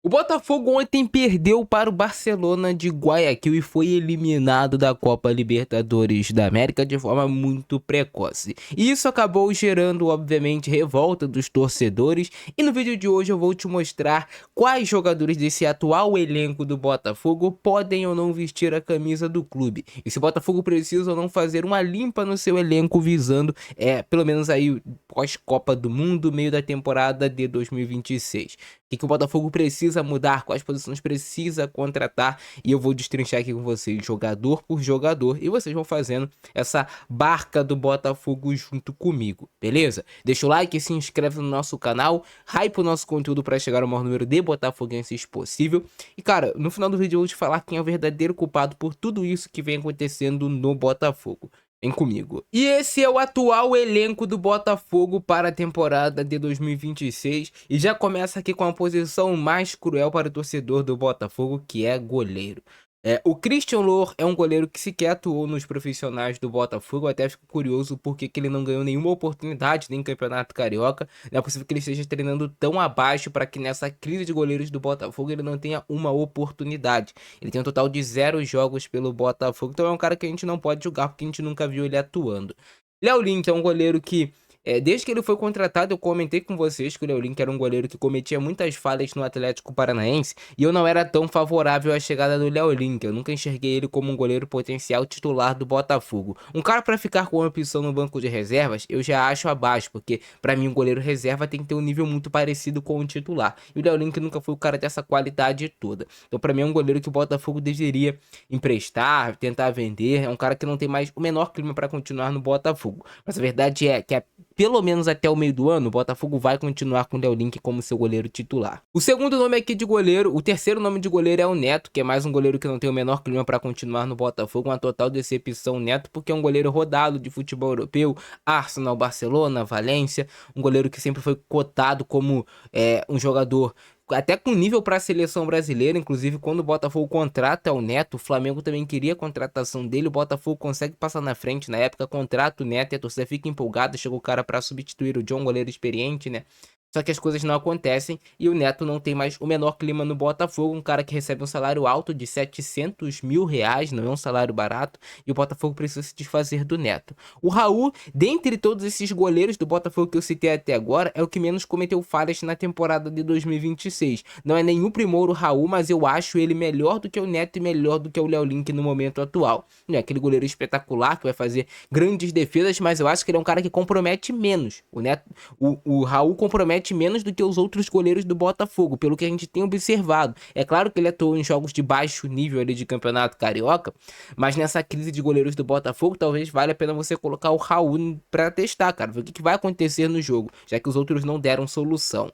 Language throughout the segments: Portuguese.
O Botafogo ontem perdeu para o Barcelona de Guayaquil e foi eliminado da Copa Libertadores da América de forma muito precoce. E isso acabou gerando, obviamente, revolta dos torcedores. E no vídeo de hoje eu vou te mostrar quais jogadores desse atual elenco do Botafogo podem ou não vestir a camisa do clube. E se o Botafogo precisa ou não fazer uma limpa no seu elenco visando, pelo menos aí pós-Copa do Mundo, meio da temporada de 2026. O que o Botafogo precisa mudar, quais posições precisa contratar, e eu vou destrinchar aqui com vocês, jogador por jogador, e vocês vão fazendo essa barca do Botafogo junto comigo, beleza? Deixa o like, se inscreve no nosso canal, hype o nosso conteúdo para chegar ao maior número de botafoguenses possível, e cara, no final do vídeo eu vou te falar quem é o verdadeiro culpado por tudo isso que vem acontecendo no Botafogo. Vem comigo. E esse é o atual elenco do Botafogo para a temporada de 2026. E já começa aqui com a posição mais cruel para o torcedor do Botafogo, que é goleiro. O Christian Lohr é um goleiro que sequer atuou nos profissionais do Botafogo. Eu até fico curioso porque que ele não ganhou nenhuma oportunidade nem em Campeonato Carioca. Não é possível que ele esteja treinando tão abaixo para que nessa crise de goleiros do Botafogo ele não tenha uma oportunidade. Ele tem um total de 0 jogos pelo Botafogo, então é um cara que a gente não pode julgar porque a gente nunca viu ele atuando. Léo Link é um goleiro que desde que ele foi contratado, eu comentei com vocês que o Léo Link era um goleiro que cometia muitas falhas no Atlético Paranaense e eu não era tão favorável à chegada do Léo Link. Eu nunca enxerguei ele como um goleiro potencial titular do Botafogo. Um cara para ficar com uma opção no banco de reservas, eu já acho abaixo, porque para mim um goleiro reserva tem que ter um nível muito parecido com o titular. E o Léo Link nunca foi o cara dessa qualidade toda. Então para mim é um goleiro que o Botafogo deveria emprestar, tentar vender. É um cara que não tem mais o menor clima para continuar no Botafogo. Mas a verdade é que pelo menos até o meio do ano, o Botafogo vai continuar com o Léo Link como seu goleiro titular. O segundo nome aqui de goleiro, o terceiro nome de goleiro é o Neto, que é mais um goleiro que não tem o menor clima para continuar no Botafogo, uma total decepção Neto, porque é um goleiro rodado de futebol europeu, Arsenal, Barcelona, Valência, um goleiro que sempre foi cotado como um jogador até com nível para a seleção brasileira. Inclusive quando o Botafogo contrata o Neto, o Flamengo também queria a contratação dele, o Botafogo consegue passar na frente, na época contrata o Neto e a torcida fica empolgada, chegou o cara para substituir o John, goleiro experiente, né? Só que as coisas não acontecem e o Neto não tem mais o menor clima no Botafogo, um cara que recebe um salário alto de 700 mil reais, não é um salário barato, e o Botafogo precisa se desfazer do Neto. O Raul, dentre todos esses goleiros do Botafogo que eu citei até agora, é o que menos cometeu falhas na temporada de 2026. Não é nenhum primor o Raul, mas eu acho ele melhor do que o Neto e melhor do que o Léo Link no momento atual. Não é aquele goleiro espetacular que vai fazer grandes defesas, mas eu acho que ele é um cara que compromete menos. O Raul compromete menos do que os outros goleiros do Botafogo, pelo que a gente tem observado. É claro que ele atuou em jogos de baixo nível ali de campeonato carioca, mas nessa crise de goleiros do Botafogo, talvez valha a pena você colocar o Raul pra testar, cara, ver o que vai acontecer no jogo, já que os outros não deram solução.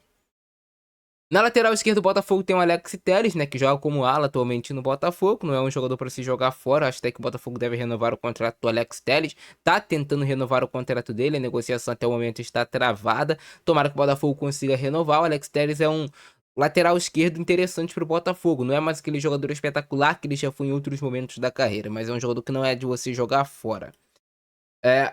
Na lateral esquerda, o Botafogo tem o Alex Telles, né, que joga como ala atualmente no Botafogo. Não é um jogador para se jogar fora. Acho até que o Botafogo deve renovar o contrato do Alex Telles. Tá tentando renovar o contrato dele. A negociação até o momento está travada. Tomara que o Botafogo consiga renovar. O Alex Telles é um lateral esquerdo interessante para o Botafogo. Não é mais aquele jogador espetacular que ele já foi em outros momentos da carreira, mas é um jogador que não é de você jogar fora.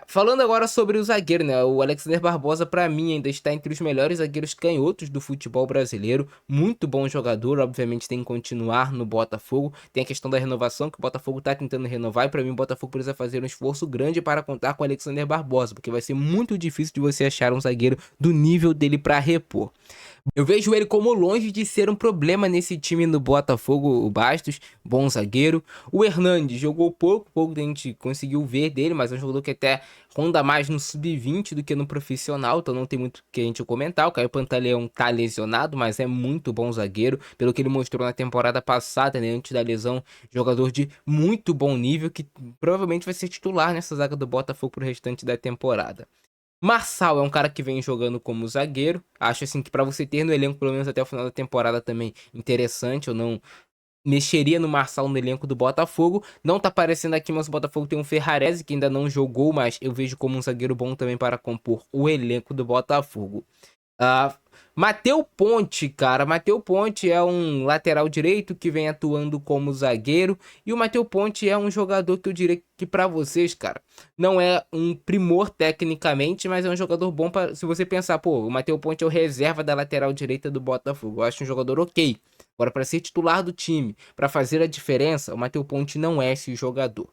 Falando agora sobre o zagueiro, né? O Alexander Barbosa, pra mim, ainda está entre os melhores zagueiros canhotos do futebol brasileiro. Muito bom jogador, obviamente tem que continuar no Botafogo. Tem a questão da renovação, que o Botafogo tá tentando renovar. E pra mim, o Botafogo precisa fazer um esforço grande para contar com o Alexander Barbosa, porque vai ser muito difícil de você achar um zagueiro do nível dele pra repor. Eu vejo ele como longe de ser um problema nesse time no Botafogo, o Bastos, bom zagueiro. O Hernandes jogou pouco a gente conseguiu ver dele, mas é um jogador que até ronda mais no sub-20 do que no profissional, então não tem muito o que a gente comentar. O Caio Pantaleão tá lesionado, mas é muito bom zagueiro, pelo que ele mostrou na temporada passada, né, antes da lesão, jogador de muito bom nível, que provavelmente vai ser titular nessa zaga do Botafogo pro restante da temporada. Marçal é um cara que vem jogando como zagueiro. Acho assim que para você ter no elenco pelo menos até o final da temporada também interessante. Eu não mexeria no Marçal no elenco do Botafogo. Não tá aparecendo aqui, mas o Botafogo tem um Ferrarese que ainda não jogou, mas eu vejo como um zagueiro bom também para compor o elenco do Botafogo. Ah, Matheus Ponte, cara. Matheus Ponte é um lateral direito que vem atuando como zagueiro. E o Matheus Ponte é um jogador que eu diria que pra vocês, cara, não é um primor tecnicamente, mas é um jogador bom para se você pensar, pô, o Matheus Ponte é o reserva da lateral direita do Botafogo. Eu acho um jogador ok. Agora, pra ser titular do time, pra fazer a diferença, o Matheus Ponte não é esse jogador.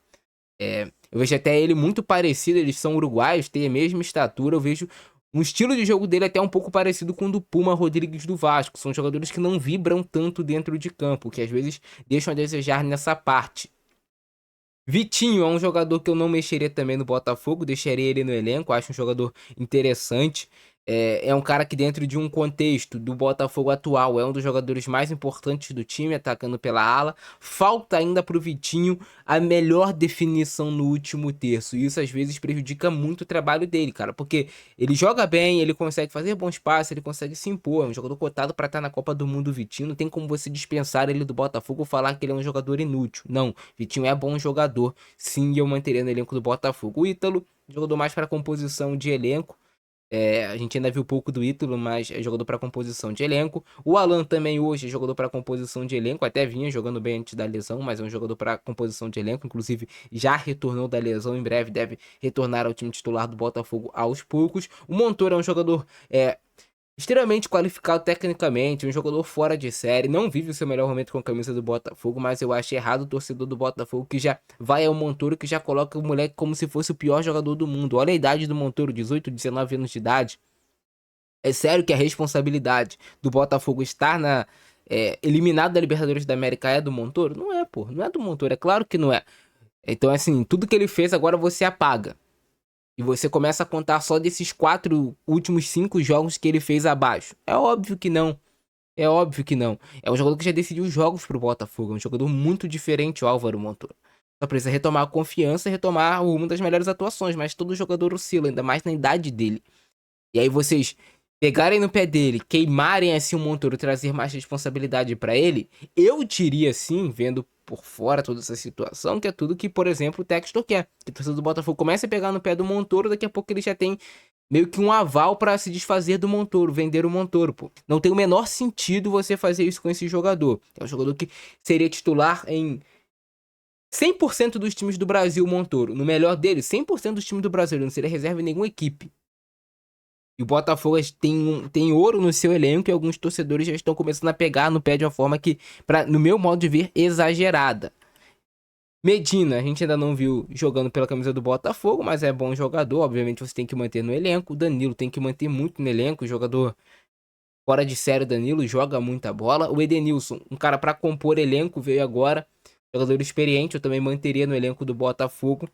Eu vejo até ele muito parecido, eles são uruguaios, têm a mesma estatura, eu vejo um estilo de jogo dele até um pouco parecido com o do Puma Rodrigues do Vasco. São jogadores que não vibram tanto dentro de campo, que às vezes deixam a desejar nessa parte. Vitinho é um jogador que eu não mexeria também no Botafogo, deixaria ele no elenco, acho um jogador interessante. É um cara que dentro de um contexto do Botafogo atual é um dos jogadores mais importantes do time, atacando pela ala. Falta ainda pro Vitinho a melhor definição no último terço, e isso às vezes prejudica muito o trabalho dele, cara, porque ele joga bem, ele consegue fazer bons passes, ele consegue se impor, é um jogador cotado para estar na Copa do Mundo. Vitinho, não tem como você dispensar ele do Botafogo ou falar que ele é um jogador inútil, não. Vitinho é bom jogador, sim, e eu manteria no elenco do Botafogo. O Ítalo, jogador mais para composição de elenco. A gente ainda viu pouco do Ítalo, mas é jogador para composição de elenco. O Alan também hoje é jogador para composição de elenco, até vinha jogando bem antes da lesão, mas é um jogador para composição de elenco, inclusive já retornou da lesão, em breve deve retornar ao time titular do Botafogo aos poucos. O Montoro é um jogador extremamente qualificado tecnicamente, um jogador fora de série, não vive o seu melhor momento com a camisa do Botafogo, mas eu acho errado o torcedor do Botafogo que já vai ao Montoro, que já coloca o moleque como se fosse o pior jogador do mundo. Olha a idade do Montoro, 18, 19 anos de idade. É sério que a responsabilidade do Botafogo estar eliminado da Libertadores da América é do Montoro? Não é, pô, não é do Montoro, é claro que não é. Então, assim, tudo que ele fez agora você apaga. E você começa a contar só desses 4 últimos 5 jogos que ele fez abaixo. É óbvio que não. É óbvio que não. É um jogador que já decidiu os jogos pro Botafogo. É um jogador muito diferente, o Álvaro Montoro. Só precisa retomar a confiança e retomar uma das melhores atuações. Mas todo jogador oscila, ainda mais na idade dele. E aí vocês pegarem no pé dele, queimarem assim o Montoro, trazer mais responsabilidade pra ele, eu diria assim, vendo por fora toda essa situação, que é tudo que, por exemplo, o Textor quer. Que o torcedor do Botafogo comece a pegar no pé do Montoro, daqui a pouco ele já tem meio que um aval pra se desfazer do Montoro, vender o Montoro, pô. Não tem o menor sentido você fazer isso com esse jogador. É um jogador que seria titular em 100% dos times do Brasil, o Montoro. No melhor dele, 100% dos times do Brasil, ele não seria reserva em nenhuma equipe. E o Botafogo tem ouro no seu elenco e alguns torcedores já estão começando a pegar no pé de uma forma que, no meu modo de ver, exagerada. Medina, a gente ainda não viu jogando pela camisa do Botafogo, mas é bom jogador, obviamente você tem que manter no elenco. O Danilo tem que manter muito no elenco, jogador fora de série. Danilo joga muita bola. O Edenilson, um cara para compor elenco, veio agora, jogador experiente, eu também manteria no elenco do Botafogo.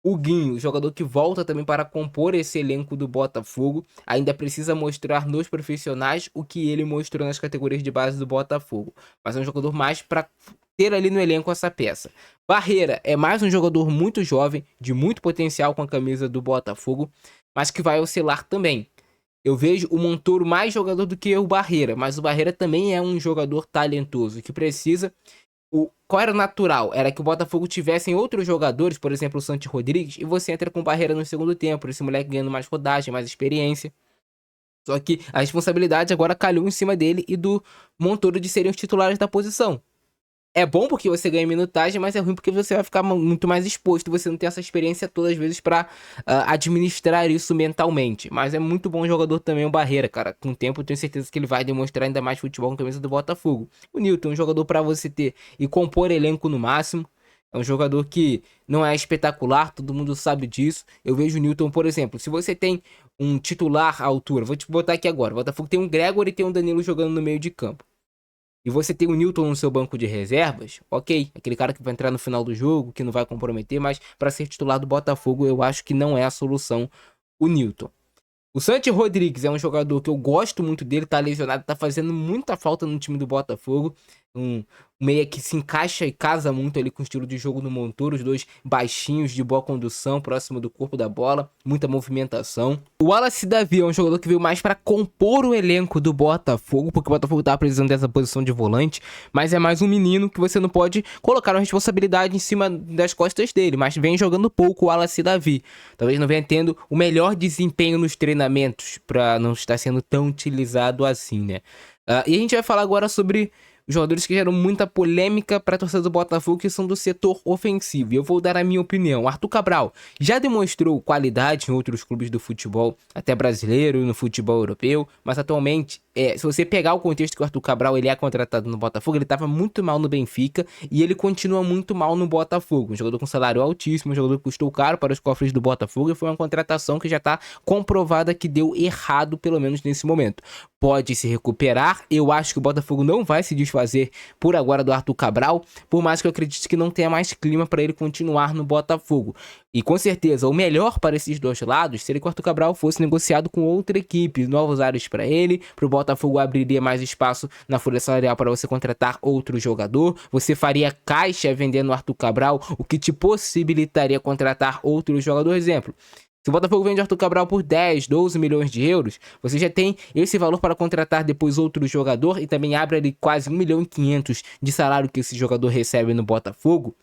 O Guinho, jogador que volta também para compor esse elenco do Botafogo, ainda precisa mostrar nos profissionais o que ele mostrou nas categorias de base do Botafogo, mas é um jogador mais para ter ali no elenco essa peça. Barreira é mais um jogador muito jovem, de muito potencial com a camisa do Botafogo, mas que vai oscilar também. Eu vejo o Montoro mais jogador do que o Barreira, mas o Barreira também é um jogador talentoso, que precisa. Qual era o natural? Era que o Botafogo tivessem outros jogadores, por exemplo, o Santi Rodrigues, e você entra com Barreira no segundo tempo, esse moleque ganhando mais rodagem, mais experiência. Só que a responsabilidade agora calhou em cima dele e do Montoro de serem os titulares da posição. É bom porque você ganha minutagem, mas é ruim porque você vai ficar muito mais exposto. Você não tem essa experiência todas as vezes pra administrar isso mentalmente. Mas é muito bom jogador também o Barreira, cara. Com o tempo eu tenho certeza que ele vai demonstrar ainda mais futebol com a camisa do Botafogo. O Nilton é um jogador pra você ter e compor elenco no máximo. É um jogador que não é espetacular, todo mundo sabe disso. Eu vejo o Nilton, por exemplo, se você tem um titular à altura, vou te botar aqui agora. O Botafogo tem um Gregor e tem um Danilo jogando no meio de campo. E você tem o Nilton no seu banco de reservas, ok, aquele cara que vai entrar no final do jogo, que não vai comprometer, mas para ser titular do Botafogo eu acho que não é a solução o Nilton. O Santi Rodrigues é um jogador que eu gosto muito dele, tá lesionado, tá fazendo muita falta no time do Botafogo. Um meia que se encaixa e casa muito ali com o estilo de jogo do Montoro, os dois baixinhos, de boa condução, próximo do corpo da bola, muita movimentação. O Wallace Davi é um jogador que veio mais para compor o elenco do Botafogo, porque o Botafogo tá precisando dessa posição de volante, mas é mais um menino que você não pode colocar uma responsabilidade em cima das costas dele, mas vem jogando pouco o Wallace Davi. Talvez não venha tendo o melhor desempenho nos treinamentos, para não estar sendo tão utilizado assim, né? E a gente vai falar agora sobre jogadores que geram muita polêmica para a torcida do Botafogo, que são do setor ofensivo. E eu vou dar a minha opinião. Arthur Cabral já demonstrou qualidade em outros clubes do futebol, até brasileiro, no futebol europeu, mas atualmente, se você pegar o contexto que o Arthur Cabral ele é contratado no Botafogo, ele estava muito mal no Benfica e ele continua muito mal no Botafogo. Um jogador com salário altíssimo, um jogador que custou caro para os cofres do Botafogo e foi uma contratação que já está comprovada que deu errado, pelo menos nesse momento. Pode se recuperar, eu acho que o Botafogo não vai se desfazer por agora do Arthur Cabral, por mais que eu acredite que não tenha mais clima para ele continuar no Botafogo. E com certeza, o melhor para esses dois lados seria que o Arthur Cabral fosse negociado com outra equipe, novos ares para ele, para o Botafogo abriria mais espaço na folha salarial para você contratar outro jogador, você faria caixa vendendo o Arthur Cabral, o que te possibilitaria contratar outro jogador. Exemplo, se o Botafogo vende Arthur Cabral por 10, 12 milhões de euros, você já tem esse valor para contratar depois outro jogador e também abre ali quase 1,5 milhão de salário que esse jogador recebe no Botafogo.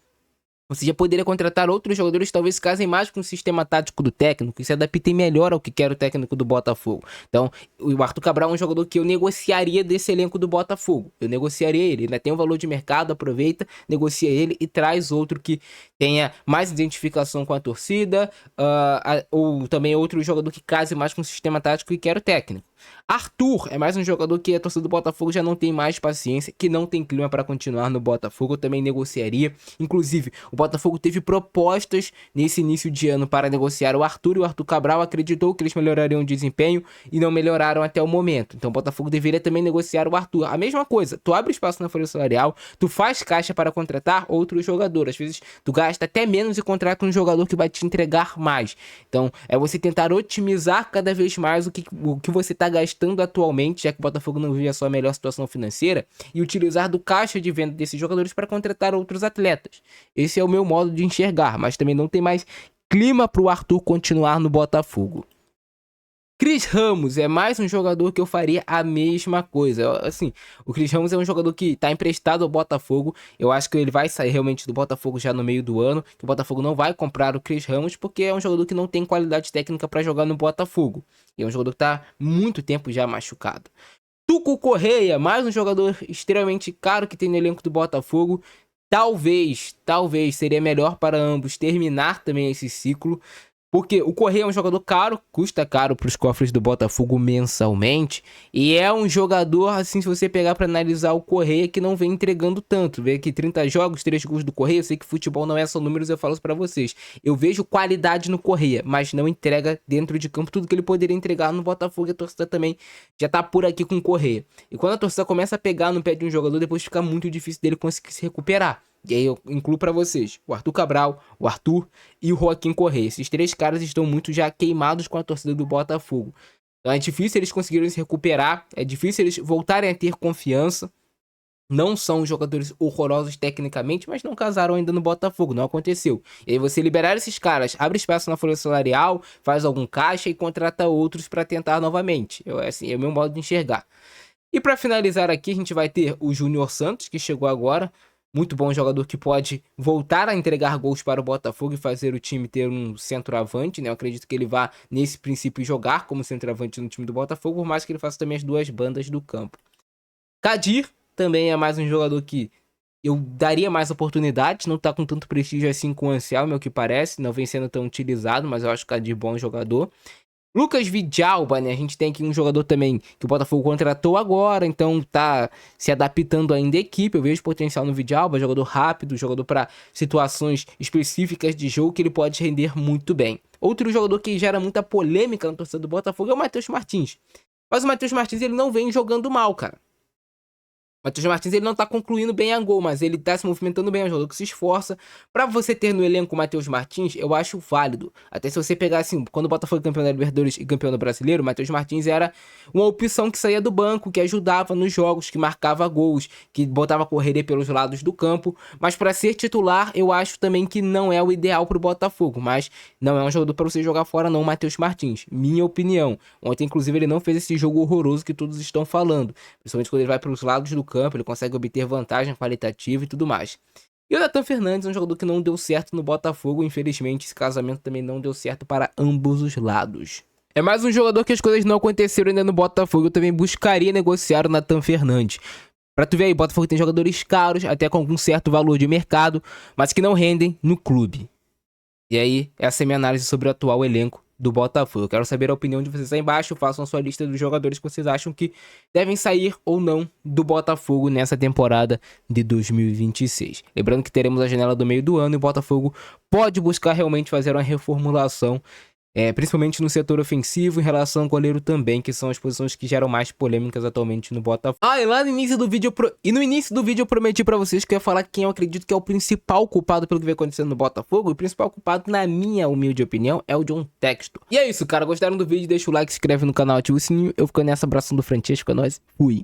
Você já poderia contratar outros jogadores que talvez casem mais com o sistema tático do técnico e se adaptem melhor ao que quer o técnico do Botafogo. Então, o Arthur Cabral é um jogador que eu negociaria desse elenco do Botafogo. Eu negociaria ele. Ainda tem um valor de mercado, aproveita, negocia ele e traz outro que tenha mais identificação com a torcida, ou também outro jogador que case mais com o sistema tático que quer o técnico. Arthur é mais um jogador que a torcida do Botafogo já não tem mais paciência, que não tem clima para continuar no Botafogo. Eu também negociaria. Inclusive, o Botafogo teve propostas nesse início de ano para negociar o Arthur, e o Arthur Cabral acreditou que eles melhorariam o desempenho e não melhoraram até o momento. Então o Botafogo deveria também negociar o Arthur. A mesma coisa, tu abre espaço na folha salarial, tu faz caixa para contratar outro jogador. Às vezes tu gasta até menos e contrata um jogador que vai te entregar mais. Então é você tentar otimizar cada vez mais o que você está gastando atualmente, já que o Botafogo não vive a sua melhor situação financeira, e utilizar do caixa de venda desses jogadores para contratar outros atletas. Esse é o meu modo de enxergar, mas também não tem mais clima para o Arthur continuar no Botafogo. Cris Ramos é mais um jogador que eu faria a mesma coisa. Assim, o Cris Ramos é um jogador que está emprestado ao Botafogo. Eu acho que ele vai sair realmente do Botafogo já no meio do ano. Que o Botafogo não vai comprar o Cris Ramos porque é um jogador que não tem qualidade técnica para jogar no Botafogo. E é um jogador que está muito tempo já machucado. Tuco Correia, mais um jogador extremamente caro que tem no elenco do Botafogo. Talvez seria melhor para ambos terminar também esse ciclo. Porque o Correia é um jogador caro, custa caro para os cofres do Botafogo mensalmente. E é um jogador, assim, se você pegar para analisar o Correia, que não vem entregando tanto. Vê aqui 30 jogos, 3 gols do Correia. Eu sei que futebol não é só números, eu falo isso para vocês. Eu vejo qualidade no Correia, mas não entrega dentro de campo tudo que ele poderia entregar no Botafogo. E a torcida também já tá por aqui com o Correia. E quando a torcida começa a pegar no pé de um jogador, depois fica muito difícil dele conseguir se recuperar. E aí eu incluo para vocês o Arthur Cabral, o Arthur e o Joaquim Correia. Esses três caras estão muito já queimados com a torcida do Botafogo. Então é difícil eles conseguirem se recuperar, é difícil eles voltarem a ter confiança. Não são jogadores horrorosos tecnicamente, mas não casaram ainda no Botafogo, não aconteceu. E aí você liberar esses caras, abre espaço na folha salarial, faz algum caixa e contrata outros para tentar novamente. Assim, é o meu modo de enxergar. E para finalizar aqui, a gente vai ter o Júnior Santos, que chegou agora. Muito bom jogador que pode voltar a entregar gols para o Botafogo e fazer o time ter um centroavante, né? Eu acredito que ele vá, nesse princípio, jogar como centroavante no time do Botafogo, por mais que ele faça também as duas bandas do campo. Kadir também é mais um jogador que eu daria mais oportunidades, não tá com tanto prestígio assim com o Anselmo, é o que parece, não vem sendo tão utilizado, mas eu acho o Kadir bom jogador. Lucas Vidalba, né? A gente tem aqui um jogador também que o Botafogo contratou agora, então tá se adaptando ainda à equipe. Eu vejo potencial no Vidalba, jogador rápido, jogador para situações específicas de jogo que ele pode render muito bem. Outro jogador que gera muita polêmica na torcida do Botafogo é o Matheus Martins. Mas o Matheus Martins ele não vem jogando mal, cara. Matheus Martins, ele não tá concluindo bem a gol, mas ele tá se movimentando bem, é um jogador que se esforça. Pra você ter no elenco o Matheus Martins, eu acho válido. Até se você pegar assim, quando o Botafogo foi campeão da Libertadores e campeão do Brasileiro, o Matheus Martins era uma opção que saía do banco, que ajudava nos jogos, que marcava gols, que botava correria pelos lados do campo. Mas pra ser titular, eu acho também que não é o ideal pro Botafogo. Mas não é um jogador pra você jogar fora não, o Matheus Martins. Minha opinião. Ontem, inclusive, ele não fez esse jogo horroroso que todos estão falando. Principalmente quando ele vai pelos lados do campo, ele consegue obter vantagem qualitativa e tudo mais. E o Nathan Fernandes é um jogador que não deu certo no Botafogo, infelizmente esse casamento também não deu certo para ambos os lados. É mais um jogador que as coisas não aconteceram ainda no Botafogo, eu também buscaria negociar o Nathan Fernandes. Pra tu ver aí, o Botafogo tem jogadores caros, até com algum certo valor de mercado, mas que não rendem no clube. E aí, essa é a minha análise sobre o atual elenco do Botafogo. Eu quero saber a opinião de vocês aí embaixo. Façam a sua lista dos jogadores que vocês acham que devem sair ou não do Botafogo nessa temporada de 2026. Lembrando que teremos a janela do meio do ano e o Botafogo pode buscar realmente fazer uma reformulação, principalmente no setor ofensivo, em relação ao goleiro também, que são as posições que geram mais polêmicas atualmente no Botafogo. E lá no início do vídeo, no início do vídeo eu prometi pra vocês que eu ia falar quem eu acredito que é o principal culpado pelo que vem acontecendo no Botafogo. O principal culpado, na minha humilde opinião, é o John Textor. E é isso, cara. Gostaram do vídeo? Deixa o like, se inscreve no canal, ativa o sininho. Eu fico nessa, abração do Francesco, é nóis. Fui.